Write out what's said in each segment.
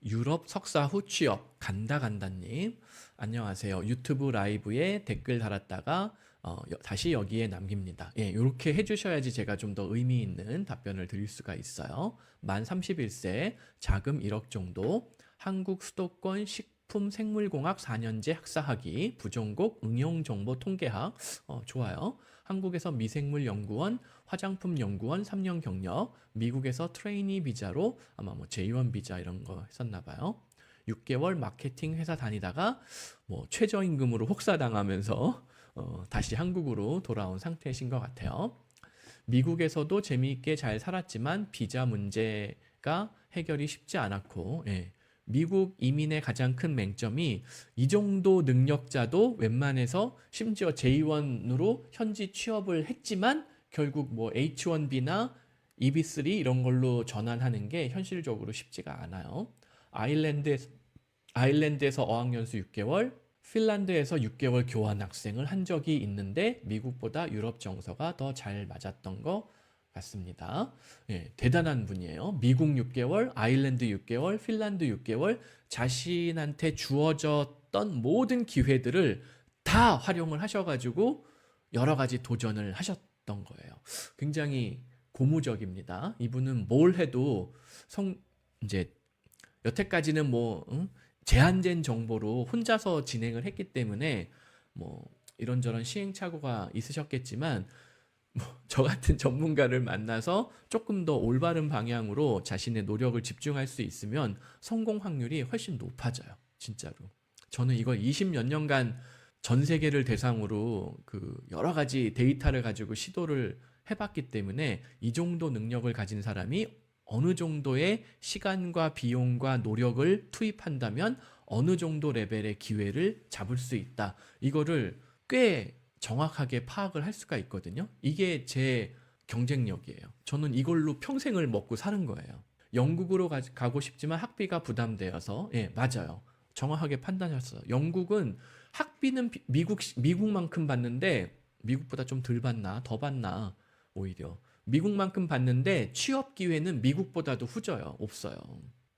유럽 석사 후 취업 간다간다님 안녕하세요. 유튜브 라이브에 댓글 달았다가 다시 여기에 남깁니다. 예, 이렇게 해주셔야지 제가 좀 더 의미 있는 답변을 드릴 수가 있어요. 만 31세, 자금 1억 정도, 한국 수도권 식품생물공학 4년제 학사학위, 부전공 응용정보통계학, 좋아요. 한국에서 미생물연구원, 화장품연구원 3년 경력, 미국에서 트레이니 비자로 아마 뭐 J1 비자 이런 거 했었나 봐요. 6개월 마케팅 회사 다니다가 뭐 최저임금으로 혹사당하면서 다시 한국으로 돌아온 상태이신 것 같아요. 미국에서도 재미있게 잘 살았지만 비자 문제가 해결이 쉽지 않았고, 예. 미국 이민의 가장 큰 맹점이 이 정도 능력자도 웬만해서 심지어 J1으로 현지 취업을 했지만 결국 뭐 H1B나 EB3 이런 걸로 전환하는 게 현실적으로 쉽지가 않아요. 아일랜드에서 어학연수 6개월, 핀란드에서 6개월 교환학생을 한 적이 있는데 미국보다 유럽 정서가 더 잘 맞았던 것 같습니다. 예, 대단한 분이에요. 미국 6개월, 아일랜드 6개월, 핀란드 6개월, 자신한테 주어졌던 모든 기회들을 다 활용을 하셔가지고 여러 가지 도전을 하셨던 거예요. 굉장히 고무적입니다. 이분은 뭘 해도 이제 여태까지는 뭐 제한된 정보로 혼자서 진행을 했기 때문에 뭐 이런저런 시행착오가 있으셨겠지만 저 같은 전문가를 만나서 조금 더 올바른 방향으로 자신의 노력을 집중할 수 있으면 성공 확률이 훨씬 높아져요. 진짜로. 저는 이걸 20몇 년간 전 세계를 대상으로 그 여러 가지 데이터를 가지고 시도를 해봤기 때문에 이 정도 능력을 가진 사람이 어느 정도의 시간과 비용과 노력을 투입한다면 어느 정도 레벨의 기회를 잡을 수 있다. 이거를 꽤 정확하게 파악을 할 수가 있거든요. 이게 제 경쟁력이에요. 저는 이걸로 평생을 먹고 사는 거예요. 영국으로 가고 싶지만 학비가 부담되어서, 예, 맞아요. 정확하게 판단하셨어요. 영국은 학비는 미국만큼 받는데 미국보다 좀 덜 받나 더 받나 오히려 미국만큼 받는데 취업 기회는 미국보다도 후져요. 없어요.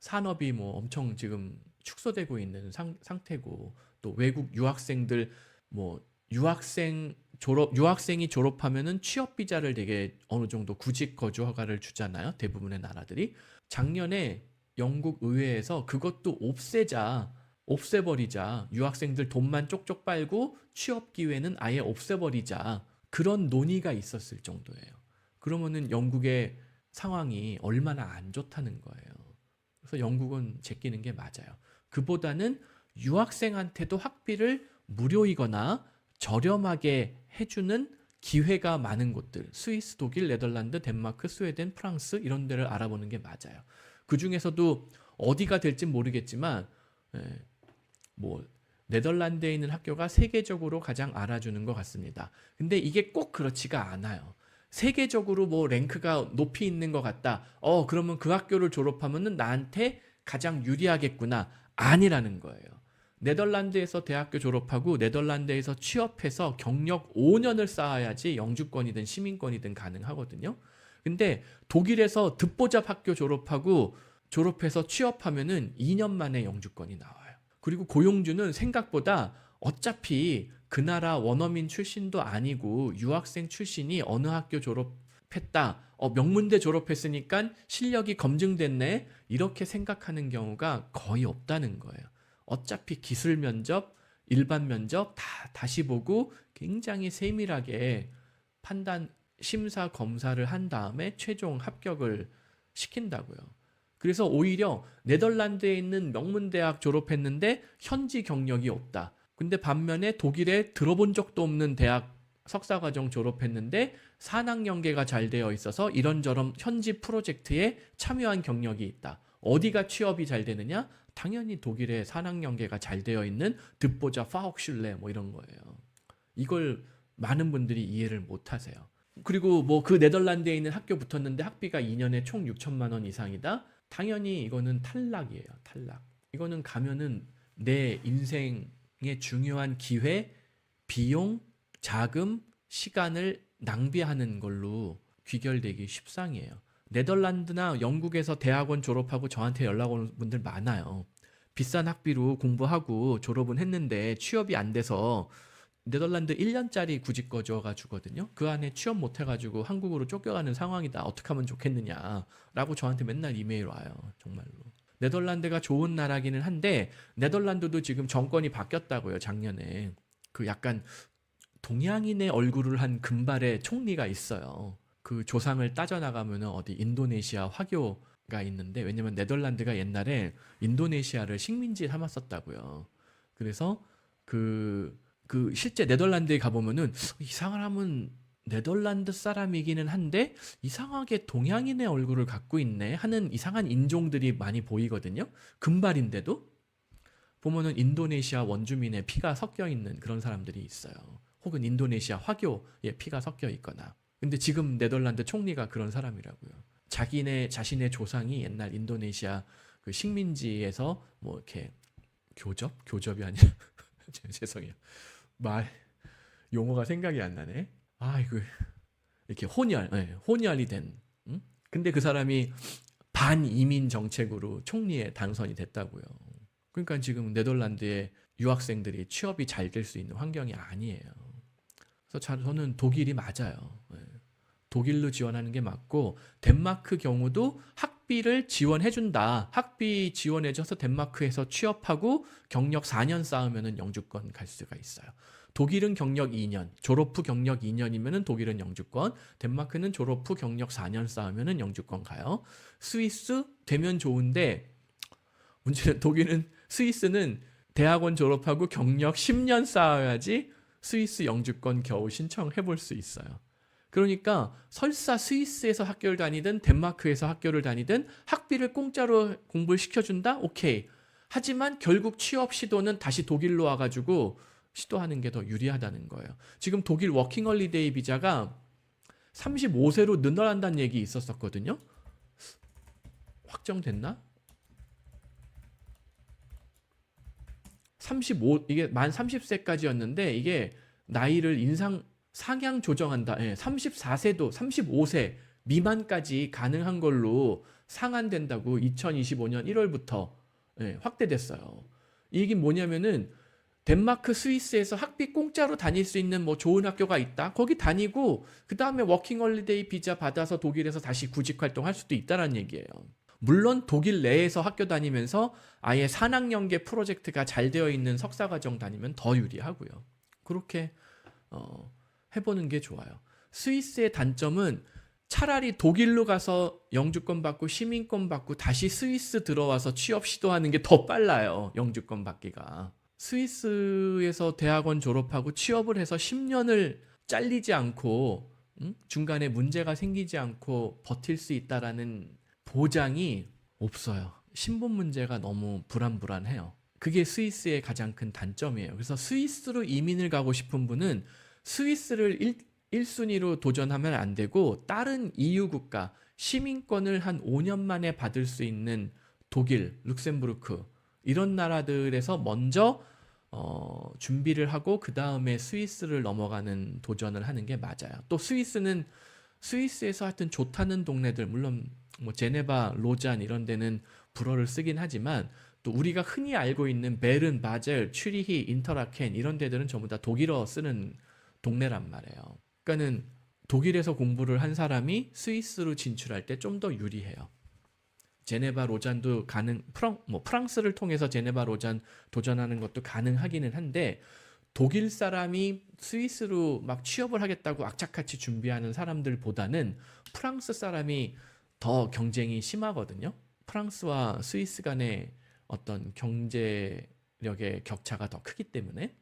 산업이 뭐 엄청 지금 축소되고 있는 상태고 또 외국 유학생들 뭐 유학생이 졸업하면은 취업 비자를 되게 어느 정도 구직 거주 허가를 주잖아요. 대부분의 나라들이. 작년에 영국 의회에서 그것도 없애버리자. 유학생들 돈만 쪽쪽 빨고 취업 기회는 아예 없애버리자. 그런 논의가 있었을 정도예요. 그러면은 영국의 상황이 얼마나 안 좋다는 거예요. 그래서 영국은 제끼는 게 맞아요. 그보다는 유학생한테도 학비를 무료이거나 저렴하게 해주는 기회가 많은 곳들, 스위스, 독일, 네덜란드, 덴마크, 스웨덴, 프랑스 이런 데를 알아보는 게 맞아요. 그 중에서도 어디가 될지 모르겠지만 뭐 네덜란드에 있는 학교가 세계적으로 가장 알아주는 것 같습니다. 근데 이게 꼭 그렇지가 않아요. 세계적으로 뭐 랭크가 높이 있는 것 같다. 그러면 그 학교를 졸업하면은 나한테 가장 유리하겠구나. 아니라는 거예요. 네덜란드에서 대학교 졸업하고 네덜란드에서 취업해서 경력 5년을 쌓아야지 영주권이든 시민권이든 가능하거든요. 근데 독일에서 듣보잡 학교 졸업해서 취업하면은 2년 만에 영주권이 나와요. 그리고 고용주는 생각보다 어차피 그 나라 원어민 출신도 아니고 유학생 출신이 어느 학교 졸업했다. 명문대 졸업했으니까 실력이 검증됐네. 이렇게 생각하는 경우가 거의 없다는 거예요. 어차피 기술 면접, 일반 면접 다시 보고 굉장히 세밀하게 심사 검사를 한 다음에 최종 합격을 시킨다고요. 그래서 오히려 네덜란드에 있는 명문대학 졸업했는데 현지 경력이 없다. 근데 반면에 독일에 들어본 적도 없는 대학 석사과정 졸업했는데 산학 연계가 잘 되어 있어서 이런저런 현지 프로젝트에 참여한 경력이 있다. 어디가 취업이 잘 되느냐? 당연히 독일의 산학 연계가 잘 되어 있는 듣보자 파혹슐레 뭐 이런 거예요. 이걸 많은 분들이 이해를 못 하세요. 그리고 뭐 그 네덜란드에 있는 학교 붙었는데 학비가 2년에 총 6천만 원 이상이다? 당연히 이거는 탈락이에요. 탈락. 이거는 가면은 내 인생의 중요한 기회, 비용, 자금, 시간을 낭비하는 걸로 귀결되기 십상이에요. 네덜란드나 영국에서 대학원 졸업하고 저한테 연락 오는 분들 많아요. 비싼 학비로 공부하고 졸업은 했는데 취업이 안 돼서 네덜란드 1년짜리 구직거주가 주거든요. 그 안에 취업 못 해가지고 한국으로 쫓겨가는 상황이다. 어떻게 하면 좋겠느냐라고 저한테 맨날 이메일 와요. 정말로. 네덜란드가 좋은 나라기는 한데 네덜란드도 지금 정권이 바뀌었다고요. 작년에. 그 약간 동양인의 얼굴을 한 금발의 총리가 있어요. 그 조상을 따져나가면 어디 인도네시아 화교가 있는데, 왜냐면 네덜란드가 옛날에 인도네시아를 식민지 삼았었다고요. 그래서 그 실제 네덜란드에 가보면은 이 사람은 네덜란드 사람이기는 한데 이상하게 동양인의 얼굴을 갖고 있네 하는 이상한 인종들이 많이 보이거든요. 금발인데도 보면은 인도네시아 원주민의 피가 섞여 있는 그런 사람들이 있어요. 혹은 인도네시아 화교의 피가 섞여 있거나. 근데 지금 네덜란드 총리가 그런 사람이라고요. 자신의 조상이 옛날 인도네시아 그 식민지에서 뭐 이렇게 교접이 아니라 죄송해요. 말 용어가 생각이 안 나네. 이거 이렇게 혼혈이 된. 응? 근데 그 사람이 반이민 정책으로 총리에 당선이 됐다고요. 그러니까 지금 네덜란드의 유학생들이 취업이 잘 될 수 있는 환경이 아니에요. 그래서 저는 독일이 맞아요. 독일로 지원하는 게 맞고, 덴마크 경우도 학비를 지원해준다. 학비 지원해줘서 덴마크에서 취업하고 경력 4년 쌓으면 영주권 갈 수가 있어요. 독일은 경력 2년, 졸업 후 경력 2년이면 독일은 영주권, 덴마크는 졸업 후 경력 4년 쌓으면 영주권 가요. 스위스 되면 좋은데, 문제는 스위스는 대학원 졸업하고 경력 10년 쌓아야지 스위스 영주권 겨우 신청해 볼 수 있어요. 그러니까 설사 스위스에서 학교를 다니든 덴마크에서 학교를 다니든 학비를 공짜로 공부를 시켜준다? 오케이. 하지만 결국 취업 시도는 다시 독일로 와가지고 시도하는 게 더 유리하다는 거예요. 지금 독일 워킹홀리데이 비자가 35세로 늘어난다는 얘기 있었거든요. 확정됐나? 이게 만 30세까지였는데 이게 나이를 상향 조정한다. 34세도 35세 미만까지 가능한 걸로 상한된다고 2025년 1월부터 확대됐어요. 이게 뭐냐면은 덴마크, 스위스에서 학비 공짜로 다닐 수 있는 뭐 좋은 학교가 있다. 거기 다니고 그 다음에 워킹홀리데이 비자 받아서 독일에서 다시 구직 활동할 수도 있다는 얘기예요. 물론 독일 내에서 학교 다니면서 아예 산학연계 프로젝트가 잘 되어 있는 석사과정 다니면 더 유리하고요. 그렇게 해보는 게 좋아요. 스위스의 단점은 차라리 독일로 가서 영주권 받고 시민권 받고 다시 스위스 들어와서 취업 시도하는 게 더 빨라요. 영주권 받기가. 스위스에서 대학원 졸업하고 취업을 해서 10년을 잘리지 않고 중간에 문제가 생기지 않고 버틸 수 있다라는 보장이 없어요. 신분 문제가 너무 불안해요. 그게 스위스의 가장 큰 단점이에요. 그래서 스위스로 이민을 가고 싶은 분은 스위스를 1순위로 도전하면 안 되고 다른 EU 국가 시민권을 한 5년 만에 받을 수 있는 독일, 룩셈부르크 이런 나라들에서 먼저 준비를 하고 그 다음에 스위스를 넘어가는 도전을 하는 게 맞아요. 또 스위스에서 하여튼 좋다는 동네들, 물론 뭐 제네바, 로잔 이런 데는 불어를 쓰긴 하지만 또 우리가 흔히 알고 있는 베른, 바젤, 츄리히, 인터라켄 이런 데들은 전부 다 독일어 쓰는 동네란 말이에요. 그러니까는 독일에서 공부를 한 사람이 스위스로 진출할 때 좀 더 유리해요. 제네바, 로잔도 프랑스를 통해서 제네바, 로잔 도전하는 것도 가능하기는 한데 독일 사람이 스위스로 막 취업을 하겠다고 악착같이 준비하는 사람들보다는 프랑스 사람이 더 경쟁이 심하거든요. 프랑스와 스위스 간의 어떤 경제력의 격차가 더 크기 때문에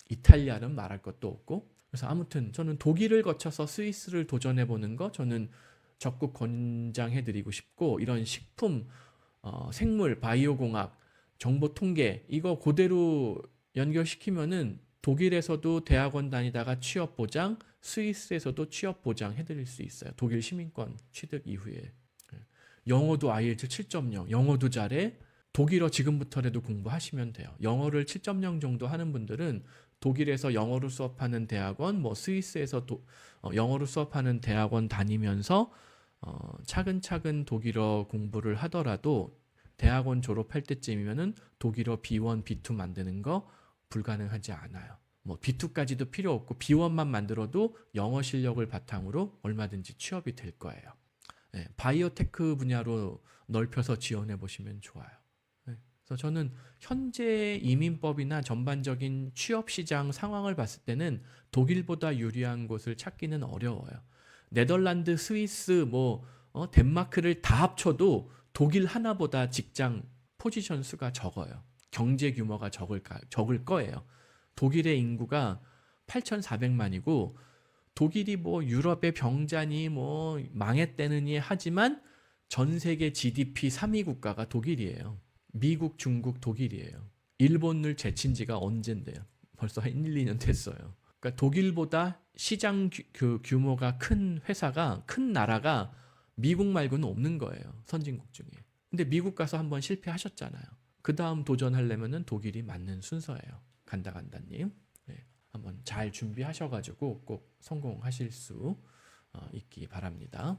이탈리아는 말할 것도 없고. 그래서 아무튼 저는 독일을 거쳐서 스위스를 도전해보는 거 저는 적극 권장해드리고 싶고, 이런 식품, 생물, 바이오공학, 정보통계 이거 그대로 연결시키면은 독일에서도 대학원 다니다가 취업 보장, 스위스에서도 취업 보장 해드릴 수 있어요. 독일 시민권 취득 이후에. 영어도 IELTS 7.0, 영어도 잘해. 독일어 지금부터라도 공부하시면 돼요. 영어를 7.0 정도 하는 분들은 독일에서 영어로 수업하는 대학원, 뭐 스위스에서 영어로 수업하는 대학원 다니면서 차근차근 독일어 공부를 하더라도 대학원 졸업할 때쯤이면은 독일어 B1, B2 만드는 거 불가능하지 않아요. 뭐 B2까지도 필요 없고 B1만 만들어도 영어 실력을 바탕으로 얼마든지 취업이 될 거예요. 네, 바이오테크 분야로 넓혀서 지원해 보시면 좋아요. 네, 그래서 저는 현재 이민법이나 전반적인 취업 시장 상황을 봤을 때는 독일보다 유리한 곳을 찾기는 어려워요. 네덜란드, 스위스, 덴마크를 다 합쳐도 독일 하나보다 직장 포지션 수가 적어요. 경제 규모가 적을 거예요. 독일의 인구가 8,400만이고 독일이 뭐 유럽의 병자니 뭐 망했대느니 하지만 전 세계 GDP 3위 국가가 독일이에요. 미국, 중국, 독일이에요. 일본을 제친 지가 언젠데요. 벌써 한 1, 2년 됐어요. 그러니까 독일보다 시장 규모가 큰 회사가, 큰 나라가 미국 말고는 없는 거예요. 선진국 중에. 근데 미국 가서 한번 실패하셨잖아요. 그 다음 도전하려면은 독일이 맞는 순서예요. 간다님. 네, 한번 잘 준비하셔가지고 꼭 성공하실 수 있기 바랍니다.